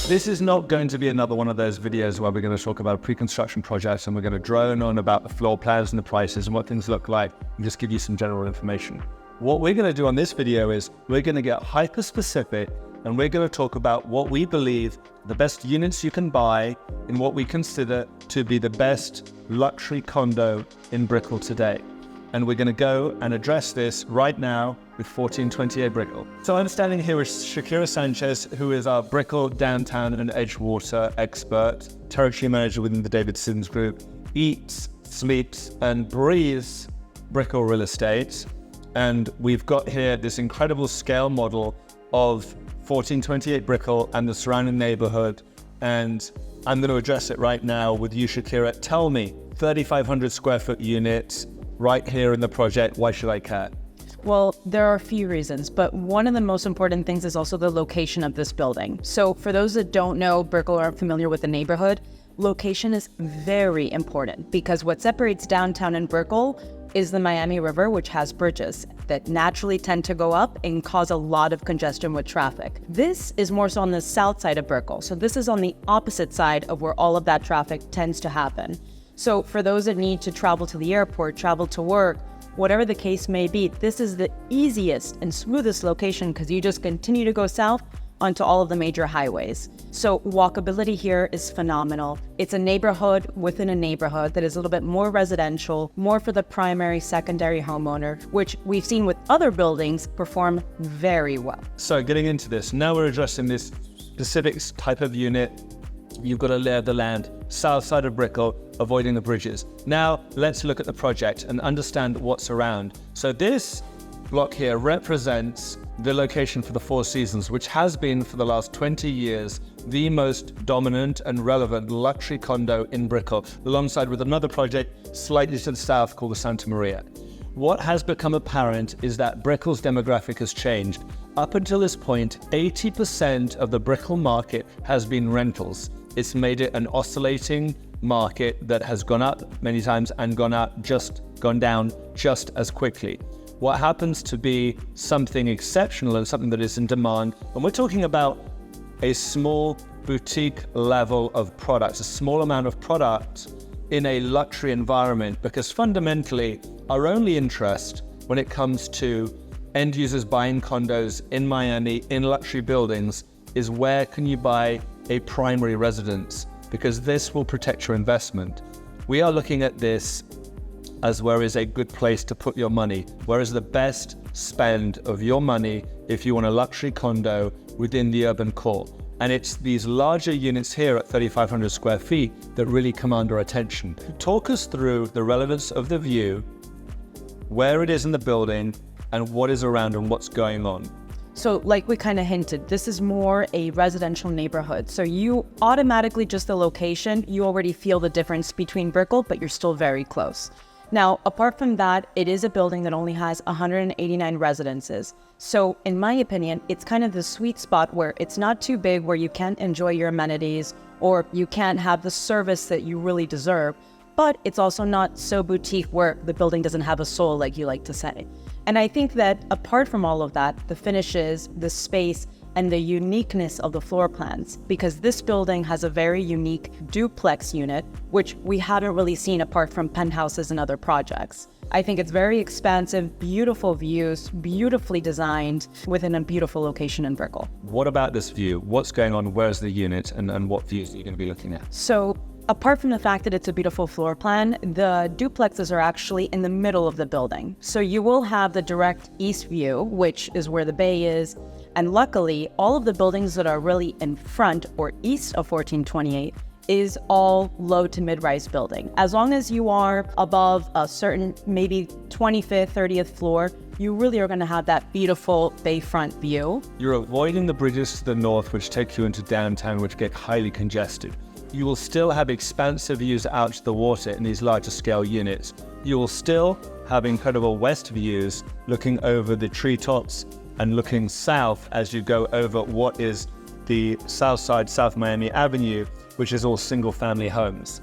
This is not going to be another one of those videos where we're going to talk about a pre-construction project and we're going to drone on about the floor plans and the prices and what things look like and just give you some general information. What we're going to do on this video is we're going to get hyper specific and we're going to talk about what we believe the best units you can buy in what we consider to be the best luxury condo in Brickell today. And we're going to go and address this right now with 1428 Brickell. So I'm standing here with Shakira Sanchez, who is our Brickell downtown and Edgewater expert, territory manager within the David Siddons Group, eats, sleeps and breathes Brickell real estate. And we've got here this incredible scale model of 1428 Brickell and the surrounding neighborhood. And I'm going to address it right now with you, Shakira. Tell me, 3,500 square foot units, right here in the project, why should I care? Well, there are a few reasons, but one of the most important things is also the location of this building. So for those that don't know Brickell or aren't familiar with the neighborhood, location is very important because what separates downtown and Brickell is the Miami River, which has bridges that naturally tend to go up and cause a lot of congestion with traffic. This is more so on the south side of Brickell. So this is on the opposite side of where all of that traffic tends to happen. So for those that need to travel to the airport, travel to work, whatever the case may be, this is the easiest and smoothest location because you just continue to go south onto all of the major highways. So walkability here is phenomenal. It's a neighborhood within a neighborhood that is a little bit more residential, more for the primary, secondary homeowner, which we've seen with other buildings perform very well. So getting into this, now we're addressing this specific type of unit. You've got to lay of the land, south side of Brickell, avoiding the bridges. Now, let's look at the project and understand what's around. So this block here represents the location for the Four Seasons, which has been for the last 20 years, the most dominant and relevant luxury condo in Brickell, alongside with another project slightly to the south called the Santa Maria. What has become apparent is that Brickell's demographic has changed. Up until this point, 80% of the Brickell market has been rentals. It's made it an oscillating market that has gone up many times and gone down just as quickly. What happens to be something exceptional and something that is in demand, and we're talking about a small boutique level of products, a small amount of product in a luxury environment, because fundamentally our only interest when it comes to end users buying condos in Miami, in luxury buildings, is where can you buy a primary residence, because this will protect your investment. We are looking at this as where is a good place to put your money, where is the best spend of your money if you want a luxury condo within the urban core. And it's these larger units here at 3,500 square feet that really command our attention. Talk us through the relevance of the view, where it is in the building, and what is around and what's going on. So like we kind of hinted, this is more a residential neighborhood. So you automatically, just the location, you already feel the difference between Brickell, but you're still very close. Now, apart from that, it is a building that only has 189 residences. So in my opinion, it's kind of the sweet spot where it's not too big, where you can't enjoy your amenities or you can't have the service that you really deserve, but it's also not so boutique where the building doesn't have a soul, like you like to say. And I think that apart from all of that, the finishes, the space, and the uniqueness of the floor plans, because this building has a very unique duplex unit, which we haven't really seen apart from penthouses and other projects. I think it's very expansive, beautiful views, beautifully designed within a beautiful location in Brickell. What about this view? What's going on? Where's the unit and what views are you going to be looking at? So apart from the fact that it's a beautiful floor plan, the duplexes are actually in the middle of the building. So you will have the direct east view, which is where the bay is. And luckily, all of the buildings that are really in front or east of 1428 is all low to mid-rise building. As long as you are above a certain maybe 25th, 30th floor, you really are going to have that beautiful bayfront view. You're avoiding the bridges to the north, which take you into downtown, which get highly congested. You will still have expansive views out to the water in these larger scale units. You will still have incredible west views looking over the treetops and looking south as you go over what is the south side, South Miami Avenue, which is all single family homes.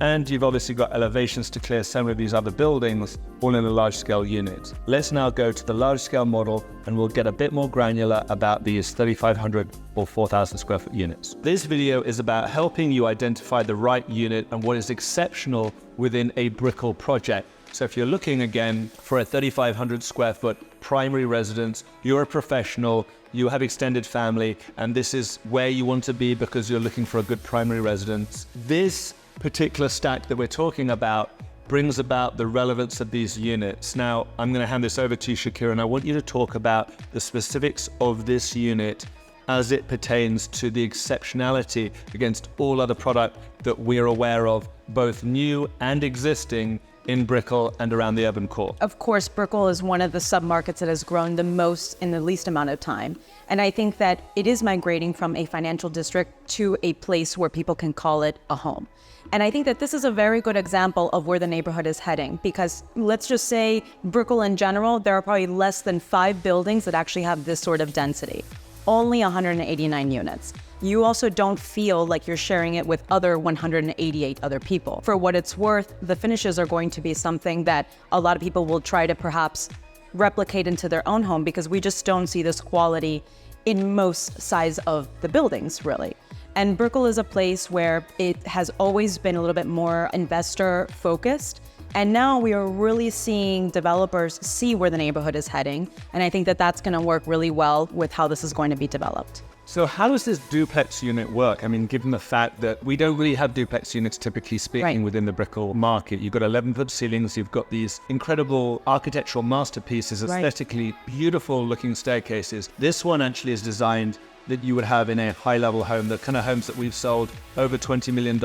And you've obviously got elevations to clear some of these other buildings, all in a large scale unit. Let's now go to the large scale model and we'll get a bit more granular about these 3,500 or 4,000 square foot units. This video is about helping you identify the right unit and what is exceptional within a Brickell project. So if you're looking again for a 3,500 square foot primary residence, you're a professional, you have extended family, and this is where you want to be because you're looking for a good primary residence. This particular stack that we're talking about brings about the relevance of these units. Now, I'm going to hand this over to you, Shakira, and I want you to talk about the specifics of this unit as it pertains to the exceptionality against all other product that we're aware of, both new and existing, in Brickell and around the urban core. Of course, Brickell is one of the submarkets that has grown the most in the least amount of time. And I think that it is migrating from a financial district to a place where people can call it a home. And I think that this is a very good example of where the neighborhood is heading, because let's just say Brickell in general, there are probably less than 5 buildings that actually have this sort of density. Only 189 units. You also don't feel like you're sharing it with other 188 other people. For what it's worth, the finishes are going to be something that a lot of people will try to perhaps replicate into their own home, because we just don't see this quality in most size of the buildings, really. And Brickell is a place where it has always been a little bit more investor focused. And now we are really seeing developers see where the neighborhood is heading. And I think that that's going to work really well with how this is going to be developed. So how does this duplex unit work? I mean, given the fact that we don't really have duplex units, typically speaking, within the Brickell market. You've got 11-foot ceilings, you've got these incredible architectural masterpieces, aesthetically beautiful looking staircases. This one actually is designed that you would have in a high-level home, the kind of homes that we've sold over $20 million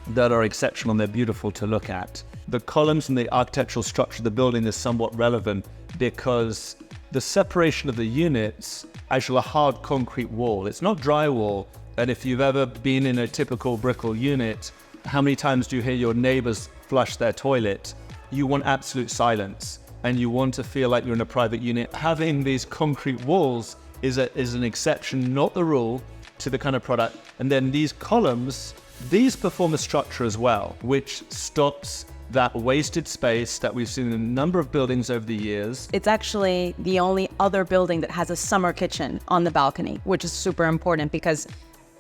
that are exceptional and they're beautiful to look at. The columns and the architectural structure of the building is somewhat relevant because the separation of the units, actually a hard concrete wall. It's not drywall. And if you've ever been in a typical Brickell unit, how many times do you hear your neighbors flush their toilet? You want absolute silence and you want to feel like you're in a private unit. Having these concrete walls is an exception, not the rule, to the kind of product. And then these columns, these perform a structure as well, which stops that wasted space that we've seen in a number of buildings over the years. It's actually the only other building that has a summer kitchen on the balcony, which is super important because,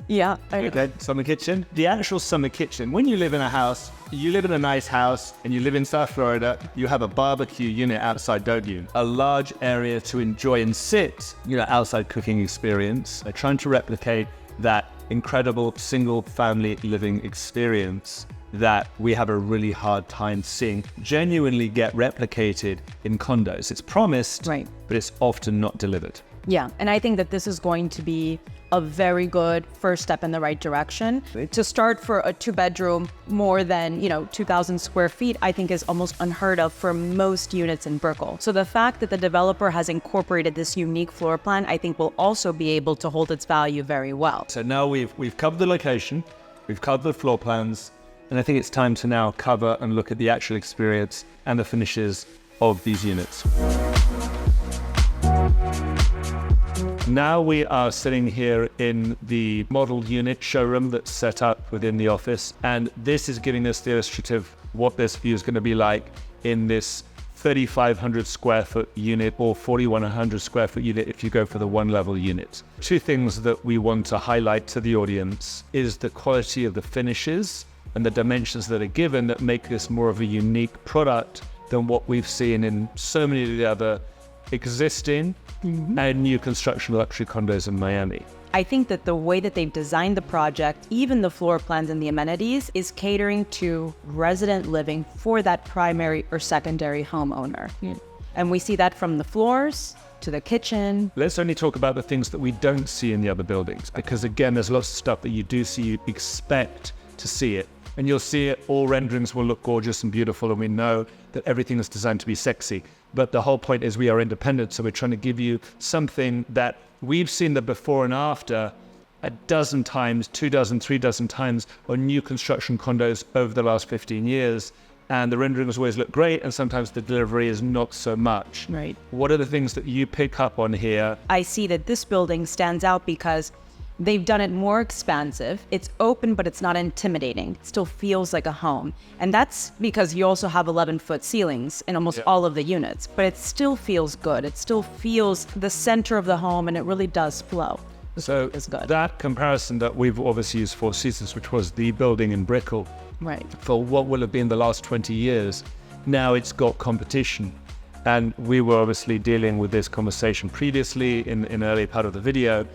Okay, summer kitchen. The actual summer kitchen, when you live in a house, you live in a nice house and you live in South Florida, you have a barbecue unit outside, don't you? A large area to enjoy and sit, outside cooking experience. They're trying to replicate that incredible single family living experience that we have a really hard time seeing genuinely get replicated in condos. It's promised, but it's often not delivered. Yeah, and I think that this is going to be a very good first step in the right direction. To start for a 2-bedroom, more than 2,000 square feet, I think is almost unheard of for most units in Brickell. So the fact that the developer has incorporated this unique floor plan, I think will also be able to hold its value very well. So now we've covered the location, we've covered the floor plans, and I think it's time to now cover and look at the actual experience and the finishes of these units. Now we are sitting here in the model unit showroom that's set up within the office, and this is giving us the illustrative what this view is going to be like in this 3,500 square foot unit or 4,100 square foot unit if you go for the 1-level unit. 2 things that we want to highlight to the audience is the quality of the finishes and the dimensions that are given that make this more of a unique product than what we've seen in so many of the other existing and new construction luxury condos in Miami. I think that the way that they've designed the project, even the floor plans and the amenities, is catering to resident living for that primary or secondary homeowner. And we see that from the floors to the kitchen. Let's only talk about the things that we don't see in the other buildings, because again, there's lots of stuff that you do see, you expect to see it. And you'll see it, all renderings will look gorgeous and beautiful, and we know that everything is designed to be sexy. But the whole point is we are independent, so we're trying to give you something that we've seen the before and after a dozen times, 2 dozen, 3 dozen times on new construction condos over the last 15 years. And the renderings always look great, and sometimes the delivery is not so much. Right. What are the things that you pick up on here? I see that this building stands out because They've done it more expansive. It's open, but it's not intimidating. It still feels like a home. And that's because you also have 11-foot ceilings in almost all of the units, but it still feels good. It still feels the center of the home, and it really does flow. So that comparison that we've obviously used for Siddons, which was the building in Brickell, right, for what will have been the last 20 years, now it's got competition. And we were obviously dealing with this conversation previously in an early part of the video,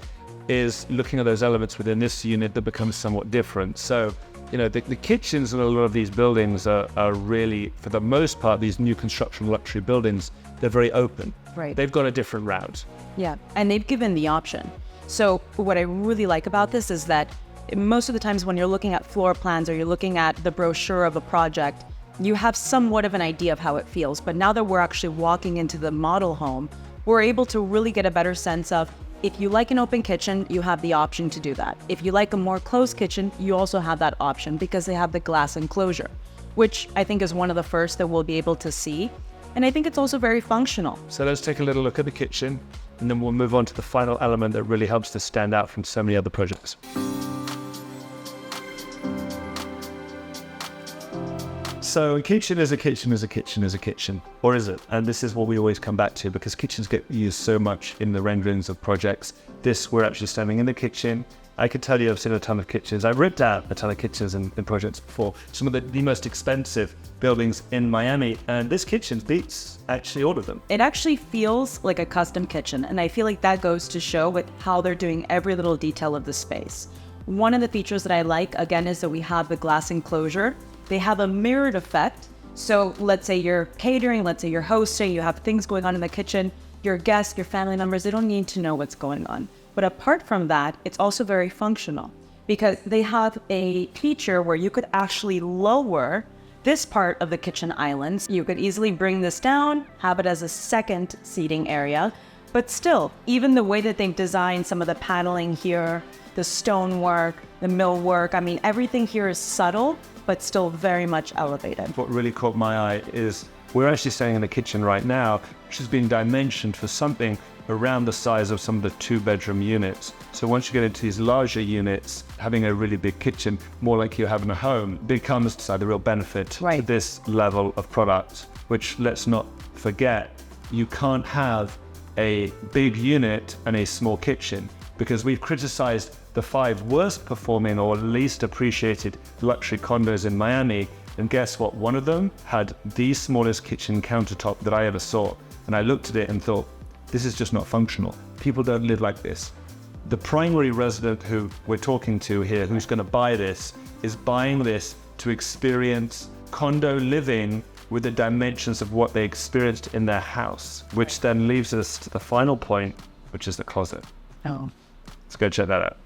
is looking at those elements within this unit that becomes somewhat different. So, the kitchens in a lot of these buildings are really, for the most part, these new construction luxury buildings, they're very open. Right. They've got a different route. Yeah, and they've given the option. So what I really like about this is that most of the times when you're looking at floor plans or you're looking at the brochure of a project, you have somewhat of an idea of how it feels. But now that we're actually walking into the model home, we're able to really get a better sense of, if you like an open kitchen, you have the option to do that. If you like a more closed kitchen, you also have that option because they have the glass enclosure, which I think is one of the first that we'll be able to see. And I think it's also very functional. So let's take a little look at the kitchen, and then we'll move on to the final element that really helps to stand out from so many other projects. So a kitchen is a kitchen is a kitchen is a kitchen, or is it? And this is what we always come back to, because kitchens get used so much in the renderings of projects. We're actually standing in the kitchen. I can tell you I've seen a ton of kitchens. I've ripped out a ton of kitchens in projects before. Some of the most expensive buildings in Miami, and this kitchen beats actually all of them. It actually feels like a custom kitchen, and I feel like that goes to show with how they're doing every little detail of the space. One of the features that I like, again, is that we have the glass enclosure. They have a mirrored effect. So let's say you're catering, let's say you're hosting, you have things going on in the kitchen, your guests, your family members, they don't need to know what's going on. But apart from that, it's also very functional because they have a feature where you could actually lower this part of the kitchen islands. You could easily bring this down, have it as a second seating area. But still, even the way that they've designed some of the paneling here, the stonework, the millwork, I mean, everything here is subtle, but still very much elevated. What really caught my eye is we're actually staying in the kitchen right now, which has been dimensioned for something around the size of some of the 2-bedroom units. So once you get into these larger units, having a really big kitchen, more like you're having a home, becomes the real benefit to this level of product, which, let's not forget, you can't have a big unit and a small kitchen, because we've criticized the 5 worst performing or least appreciated luxury condos in Miami, and guess what? One of them had the smallest kitchen countertop that I ever saw. And I looked at it and thought, this is just not functional. People don't live like this. The primary resident who we're talking to here, who's going to buy this, is buying this to experience condo living with the dimensions of what they experienced in their house, which then leaves us to the final point, which is the closet. Oh. Let's go check that out.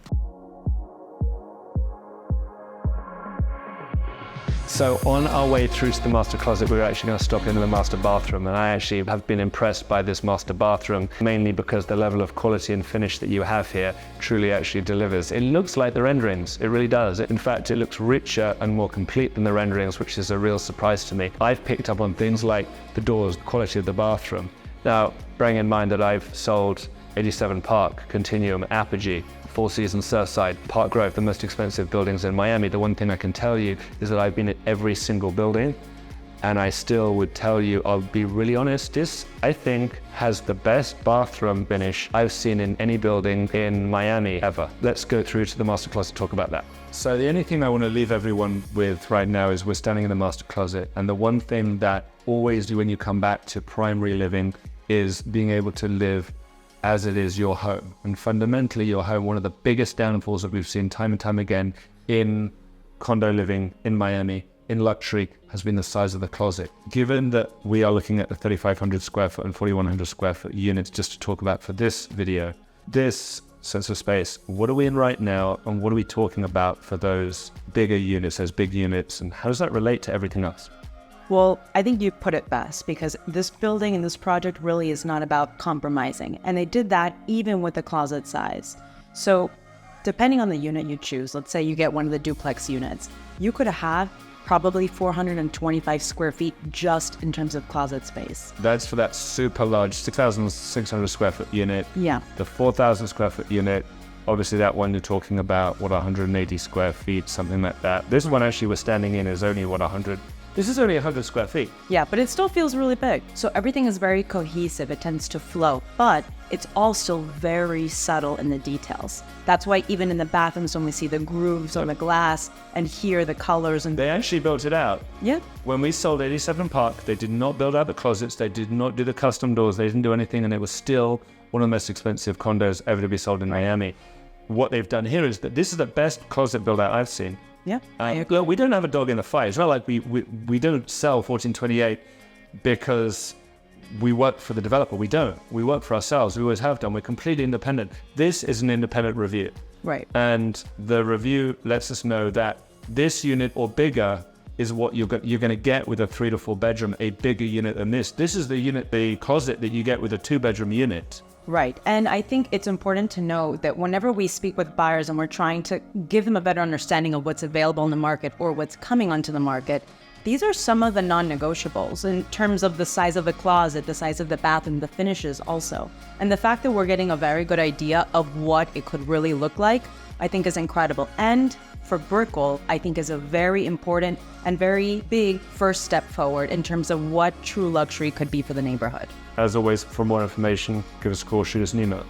So on our way through to the master closet, we're actually going to stop into the master bathroom, and I actually have been impressed by this master bathroom, mainly because the level of quality and finish that you have here truly actually delivers. It looks like the renderings, it really does. In fact, it looks richer and more complete than the renderings, which is a real surprise to me. I've picked up on things like the doors, the quality of the bathroom. Now, bearing in mind that I've sold 87 Park, Continuum, Apogee, Four Seasons Surfside, Park Grove, the most expensive buildings in Miami, the one thing I can tell you is that I've been at every single building, and I still would tell you, I'll be really honest, this, I think, has the best bathroom finish I've seen in any building in Miami ever. Let's go through to the master closet and talk about that. So the only thing I want to leave everyone with right now is we're standing in the master closet, and the one thing that always when you come back to primary living is being able to live as it is your home. And fundamentally your home, one of the biggest downfalls that we've seen time and time again in condo living in Miami, in luxury, has been the size of the closet. Given that we are looking at the 3,500 square foot and 4,100 square foot units just to talk about for this video, this sense of space, what are we in right now and what are we talking about for those bigger units, those big units, and how does that relate to everything else? Well, I think you put it best, because this building and this project really is not about compromising. And they did that even with the closet size. So depending on the unit you choose, let's say you get one of the duplex units, you could have probably 425 square feet just in terms of closet space. That's for that super large 6,600 square foot unit. Yeah. The 4,000 square foot unit, Obviously that one you're talking about, 180 square feet, something like that. This one actually we're standing in is only 100. This is only 100 square feet. Yeah, but it still feels really big. So everything is very cohesive. It tends to flow, but it's all still very subtle in the details. That's why even in the bathrooms, when we see the grooves on the glass and hear the colors, and they actually built it out. Yeah. When we sold 87 Park, they did not build out the closets. They did not do the custom doors. They didn't do anything, and it was still one of the most expensive condos ever to be sold in Miami. What they've done here is that this is the best closet build out I've seen. Yeah. Look, we don't have a dog in the fight. It's not like we don't sell 1428 because we work for the developer. We don't. We work for ourselves. We always have done. We're completely independent. This is an independent review. Right. And the review lets us know that this unit or bigger is what you're going to get with a 3 to 4 bedroom, a bigger unit than this. This is the closet that you get with a 2-bedroom unit. Right. And I think it's important to know that whenever we speak with buyers and we're trying to give them a better understanding of what's available in the market or what's coming onto the market, these are some of the non-negotiables in terms of the size of the closet, the size of the bathroom, the finishes also. And the fact that we're getting a very good idea of what it could really look like, I think is incredible. And for Brickell, I think is a very important and very big first step forward in terms of what true luxury could be for the neighborhood. As always, for more information, give us a call, shoot us an email.